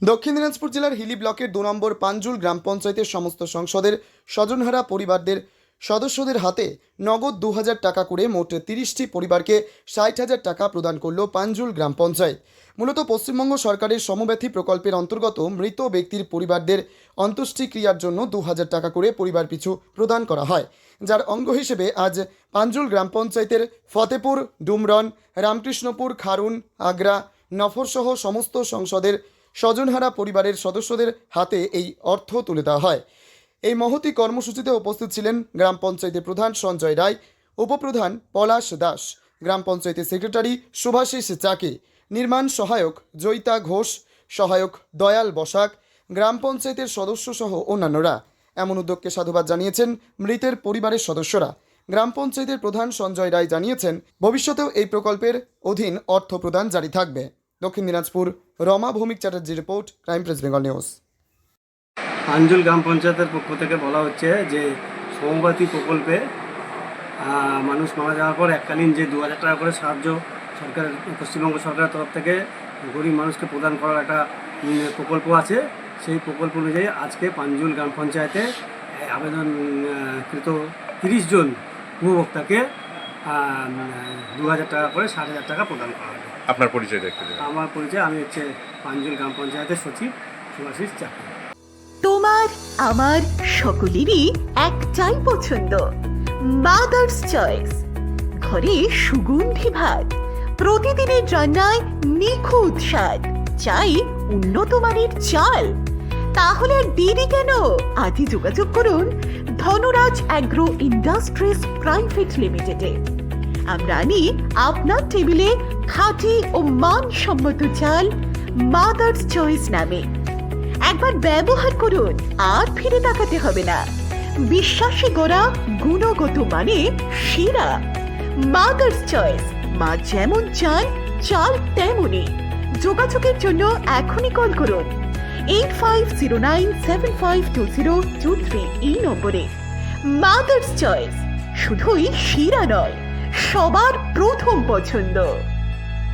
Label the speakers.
Speaker 1: দক্ষিণ দিনাজপুর জেলার হিলি ব্লকের 2 নম্বর পাঞ্জুল গ্রাম পঞ্চায়েতের সমস্ত সংসদের স্বজনহারা পরিবারদের সদস্যদের হাতে নগদ 2000 টাকা করে মোট 30টি পরিবারকে 60,000 টাকা প্রদান করল পাঞ্জুল গ্রাম পঞ্চায়েত। মূলত পশ্চিমবঙ্গ সরকারের সমব্যথী প্রকল্পের অন্তর্গত মৃত ব্যক্তির পরিবারদের অন্ত্যেষ্টিক্রিয়ার জন্য 2000 টাকা করে পরিবার পিছু প্রদান করা হয়, যার অঙ্গ হিসেবে আজ পাঞ্জুল গ্রাম পঞ্চায়েতের ফতেপুর, ডুমরন, রামকৃষ্ণপুর, খারুন, আগ্রা, নফরসহ সমস্ত সংসদের স্বজনহারা পরিবারের সদস্যদের হাতে এই অর্থ তুলে দেওয়া হয়। এই মহতী কর্মসূচিতে উপস্থিত ছিলেন গ্রাম পঞ্চায়েতের প্রধান সঞ্জয় রায়, উপপ্রধান পলাশ দাস, গ্রাম পঞ্চায়েতের সেক্রেটারি শুভাশিস চাকি, নির্মাণ সহায়ক জয়িতা ঘোষ, সহায়ক দয়াল বসাক, গ্রাম পঞ্চায়েতের সদস্য সহ অন্যান্যরা। এমন উদ্যোগকে সাধুবাদ জানিয়েছেন মৃতের পরিবারের সদস্যরা। গ্রাম পঞ্চায়েতের প্রধান সঞ্জয় রায় জানিয়েছেন, ভবিষ্যতেও এই প্রকল্পের অধীন অর্থ প্রদান জারি থাকবে। Dakshin Dinajpur, Rama Bhowmik Chatterjee report, crime press Bengal news.
Speaker 2: Panjul গ্রাম পঞ্চায়েতের পক্ষ থেকে বলা হচ্ছে যে সমব্যথী প্রকল্পে মানুষ মারা যাওয়ার পর এককালীন যে 2000 টাকা করে সাহায্য সরকারের, পশ্চিমবঙ্গ সরকারের তরফ থেকে গরিব মানুষকে প্রদান করার একটা প্রকল্প আছে। সেই প্রকল্প অনুযায়ী আজকে পাঞ্জুল গ্রাম পঞ্চায়েতে আবেদনকৃত 30 জন উপভোক্তাকে 2000 টাকা করে 60,000 টাকা প্রদান করা হবে।
Speaker 3: আপনার পরিচয় দেখতে দেবেন।
Speaker 2: আমার পরিচয়, আমি হচ্ছে পাঞ্জুল গ্রাম পঞ্চায়েতের সচিব শুভাশিস চাকরি।
Speaker 4: তোমার আমার সকলেরই একটাই পছন্দ, মাদার্স চয়েস। ঘরে সুগন্ধি ভাত, প্রতিদিনের রান্নায় নিখুঁত স্বাদ, চাই উন্নত মানের চাল। তাহলে আর দেরি কেন? আজই যোগাযোগ করুন ধনরাজ অ্যাগ্রো ইন্ডাস্ট্রিজ প্রাইভেট লিমিটেডে। আমরা আনি আপনার টেবিলে খাঁটি ও মানসম্মত চাল মাদার্স চয়েস নামে। একবার ব্যবহার করুন, আর ফিরে তাকাতে হবে না। বিশ্বাসী গোড়া, গুণগত মানে সেরা। মাদার্স চয়েস, মা যেমন চান চাল তেমনই। যোগাযোগের জন্য এখনই কল করুন 8509752023 এই নম্বরে। মাদার্স চয়েস শুধুই সেরা নয়, সবার প্রথম পছন্দ।